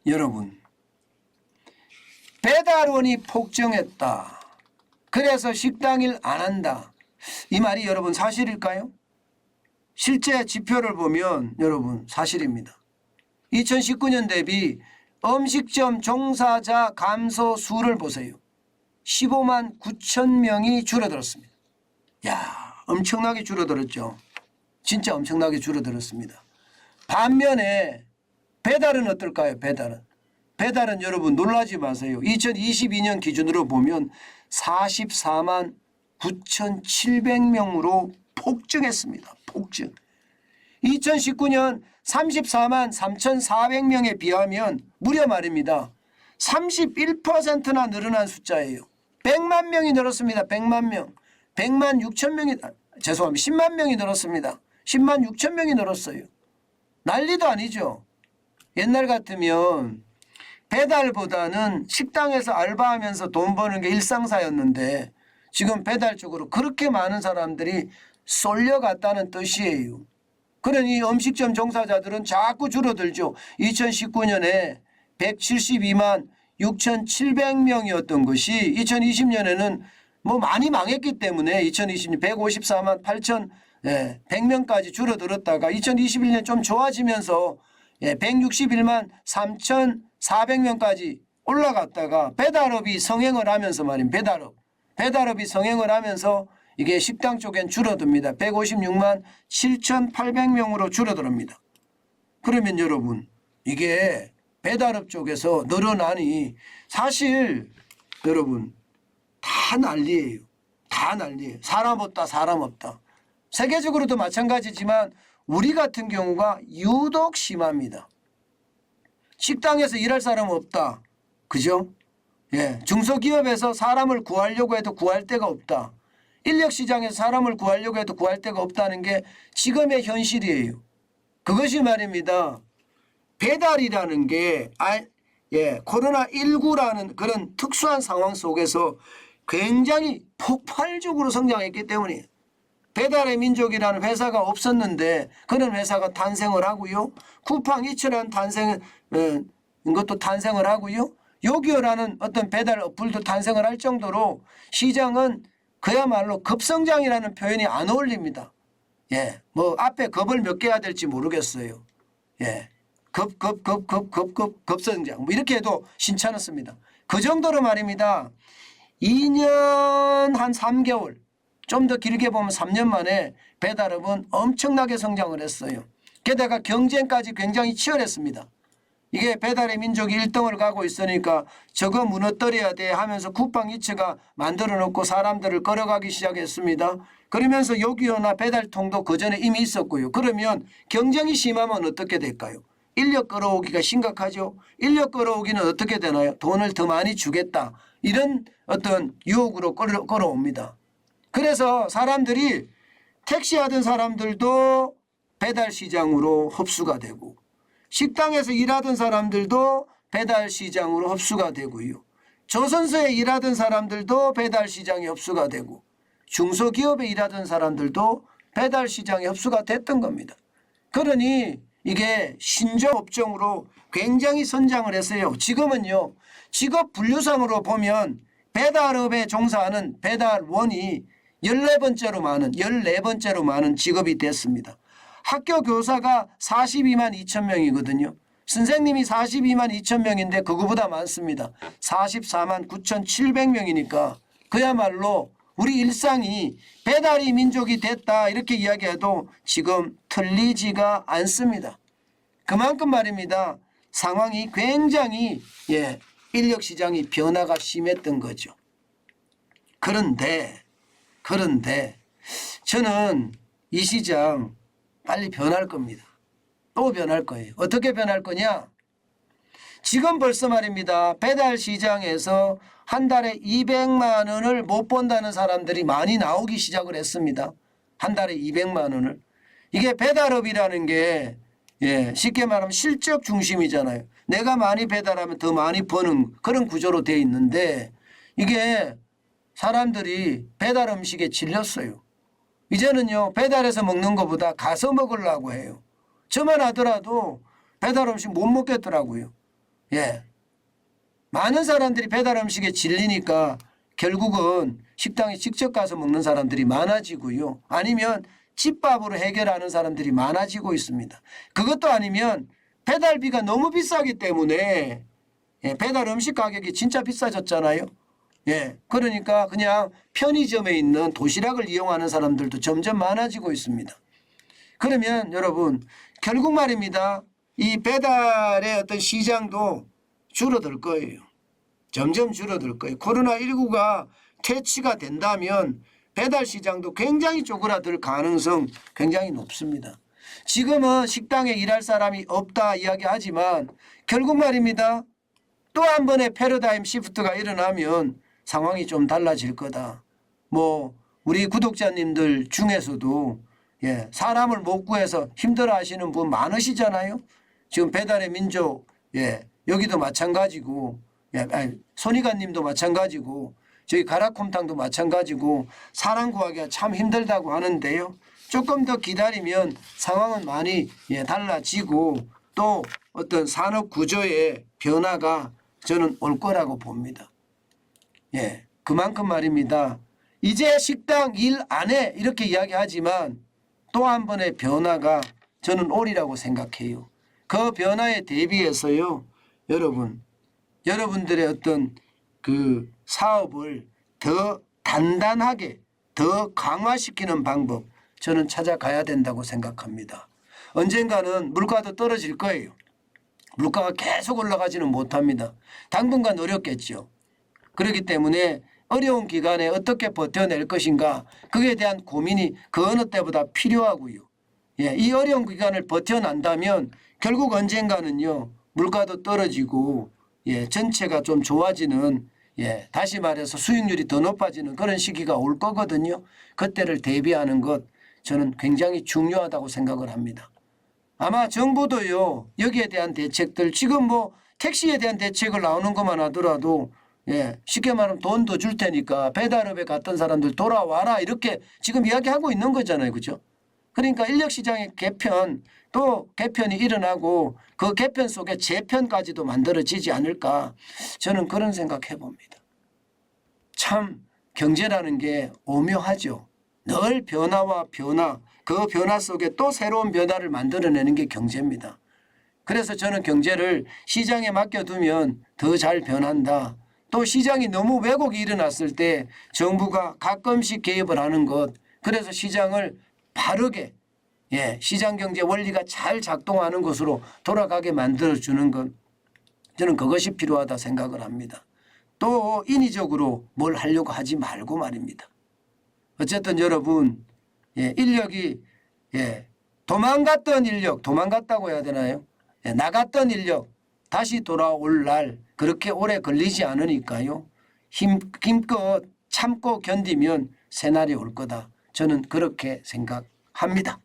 여러분, 배달원이 폭증했다. 그래서 식당일 안 한다. 이 말이 여러분 사실일까요? 실제 지표를 보면 여러분 사실입니다. 2019년 대비 음식점 종사자 감소 수를 보세요. 15만 9천 명이 줄어들었습니다. 야, 엄청나게 줄어들었죠. 진짜 엄청나게 줄어들었습니다. 반면에 배달은 어떨까요? 배달은 여러분 놀라지 마세요. 2022년 기준으로 보면 44만 9,700명으로 폭증했습니다. 폭증. 2019년 34만 3,400명에 비하면 무려 말입니다. 31%나 늘어난 숫자예요. 100만 명이 늘었습니다. 100만 명. 100만 6천 명이 죄송합니다. 10만 명이 늘었습니다. 10만 6천 명이 늘었어요. 난리도 아니죠. 옛날 같으면 배달보다는 식당에서 알바하면서 돈 버는 게 일상사였는데 지금 배달 쪽으로 그렇게 많은 사람들이 쏠려갔다는 뜻이에요. 그러니 음식점 종사자들은 자꾸 줄어들죠. 2019년에 172만 6,700명이었던 것이 2020년에는 뭐 많이 망했기 때문에 2020년 154만 8,100명까지 줄어들었다가 2021년 좀 좋아지면서 161만 3,400명까지 올라갔다가 배달업이 성행을 하면서 말입니다. 배달업이 성행을 하면서 이게 식당 쪽엔 줄어듭니다. 156만 7,800명으로 줄어듭니다. 그러면 여러분 이게 배달업 쪽에서 늘어나니 사실 여러분 다 난리예요. 다 난리예요. 사람 없다 사람 없다. 세계적으로도 마찬가지지만 우리 같은 경우가 유독 심합니다. 식당에서 일할 사람 없다. 그죠? 예, 중소기업에서 사람을 구하려고 해도 구할 데가 없다. 인력시장에서 사람을 구하려고 해도 구할 데가 없다는 게 지금의 현실이에요. 그것이 말입니다. 배달이라는 게 코로나19라는 그런 특수한 상황 속에서 굉장히 폭발적으로 성장했기 때문이에요. 배달의 민족이라는 회사가 없었는데 그런 회사가 탄생을 하고요. 쿠팡이츠라는 것도 탄생을 하고요. 요기요라는 어떤 배달 어플도 탄생을 할 정도로 시장은 그야말로 급성장이라는 표현이 안 어울립니다. 예, 뭐 앞에 급을 몇 개 해야 될지 모르겠어요. 예, 급성장 뭐 이렇게 해도 신찮았습니다. 그 정도로 말입니다. 2년 한 3개월 좀 더 길게 보면 3년 만에 배달업은 엄청나게 성장을 했어요. 게다가 경쟁까지 굉장히 치열했습니다. 이게 배달의 민족이 1등을 가고 있으니까 저거 무너뜨려야 돼 하면서 쿠팡이츠가 만들어 놓고 사람들을 끌어가기 시작했습니다. 그러면서 요기요나 배달통도 그전에 이미 있었고요. 그러면 경쟁이 심하면 어떻게 될까요? 인력 끌어오기가 심각하죠. 인력 끌어오기는 어떻게 되나요? 돈을 더 많이 주겠다. 이런 어떤 유혹으로 끌어옵니다. 그래서 사람들이 택시하던 사람들도 배달 시장으로 흡수가 되고 식당에서 일하던 사람들도 배달 시장으로 흡수가 되고요. 조선소에 일하던 사람들도 배달 시장에 흡수가 되고 중소기업에 일하던 사람들도 배달 시장에 흡수가 됐던 겁니다. 그러니 이게 신조업종으로 굉장히 선장을 했어요. 지금은요. 직업 분류상으로 보면 배달업에 종사하는 배달원이 14번째로 많은 직업이 됐습니다. 학교 교사가 42만 2천 명이거든요. 선생님이 42만 2천 명인데 그거보다 많습니다. 44만 9,700명이니까 그야말로 우리 일상이 배달이 민족이 됐다 이렇게 이야기해도 지금 틀리지가 않습니다. 그만큼 말입니다. 상황이 굉장히 인력시장이 변화가 심했던 거죠. 그런데 저는 이 시장 빨리 변할 겁니다. 또 변할 거예요. 어떻게 변할 거냐? 지금 벌써 말입니다. 배달 시장에서 한 달에 200만 원을 못 번다는 사람들이 많이 나오기 시작을 했습니다. 한 달에 200만 원을. 이게 배달업이라는 게 쉽게 말하면 실적 중심이잖아요. 내가 많이 배달하면 더 많이 버는 그런 구조로 되어 있는데 이게 사람들이 배달 음식에 질렸어요. 이제는요 배달해서 먹는 것보다 가서 먹으려고 해요. 저만 하더라도 배달 음식 못 먹겠더라고요. 예. 많은 사람들이 배달 음식에 질리니까 결국은 식당에 직접 가서 먹는 사람들이 많아지고요. 아니면 집밥으로 해결하는 사람들이 많아지고 있습니다. 그것도 아니면 배달비가 너무 비싸기 때문에 예, 배달 음식 가격이 진짜 비싸졌잖아요. 예, 그러니까 그냥 편의점에 있는 도시락을 이용하는 사람들도 점점 많아지고 있습니다. 그러면 여러분 결국 말입니다. 이 배달의 어떤 시장도 줄어들 거예요. 점점 줄어들 거예요. 코로나19가 퇴치가 된다면 배달 시장도 굉장히 쪼그라들 가능성 굉장히 높습니다. 지금은 식당에 일할 사람이 없다 이야기하지만 결국 말입니다. 또 한 번의 패러다임 시프트가 일어나면 상황이 좀 달라질 거다. 뭐 우리 구독자님들 중에서도 예, 사람을 못 구해서 힘들어하시는 분 많으시잖아요. 지금 배달의 민족 예, 여기도 마찬가지고 예, 손이가님도 마찬가지고 저희 가락곰탕도 마찬가지고 사람 구하기가 참 힘들다고 하는데요. 조금 더 기다리면 상황은 많이 예, 달라지고 또 어떤 산업 구조의 변화가 저는 올 거라고 봅니다. 예, 그만큼 말입니다. 이제 식당 일 안 해 이렇게 이야기하지만 또 한 번의 변화가 저는 오리라고 생각해요. 그 변화에 대비해서요. 여러분들의 어떤 그 사업을 더 단단하게 더 강화시키는 방법 저는 찾아가야 된다고 생각합니다. 언젠가는 물가도 떨어질 거예요. 물가가 계속 올라가지는 못합니다. 당분간 어렵겠죠. 그렇기 때문에 어려운 기간에 어떻게 버텨낼 것인가 그에 대한 고민이 그 어느 때보다 필요하고요. 예, 이 어려운 기간을 버텨낸다면 결국 언젠가는요. 물가도 떨어지고 예, 전체가 좀 좋아지는 예, 다시 말해서 수익률이 더 높아지는 그런 시기가 올 거거든요. 그때를 대비하는 것 저는 굉장히 중요하다고 생각을 합니다. 아마 정부도요. 여기에 대한 대책들 지금 뭐 택시에 대한 대책을 나오는 것만 하더라도 예, 쉽게 말하면 돈 더 줄 테니까 배달업에 갔던 사람들 돌아와라 이렇게 지금 이야기하고 있는 거잖아요. 그렇죠? 그러니까 인력시장의 개편 또 개편이 일어나고 그 개편 속에 재편까지도 만들어지지 않을까 저는 그런 생각해 봅니다. 참 경제라는 게 오묘하죠. 늘 변화와 변화 그 변화 속에 또 새로운 변화를 만들어내는 게 경제입니다. 그래서 저는 경제를 시장에 맡겨두면 더 잘 변한다. 또 시장이 너무 왜곡이 일어났을 때 정부가 가끔씩 개입을 하는 것 그래서 시장을 바르게 예, 시장경제 원리가 잘 작동하는 것으로 돌아가게 만들어주는 것 저는 그것이 필요하다 생각을 합니다. 또 인위적으로 뭘 하려고 하지 말고 말입니다. 어쨌든 여러분 예, 인력이 예, 도망갔던 인력 도망갔다고 해야 되나요? 예, 나갔던 인력 다시 돌아올 날 그렇게 오래 걸리지 않으니까요. 힘껏 참고 견디면 새날이 올 거다. 저는 그렇게 생각합니다.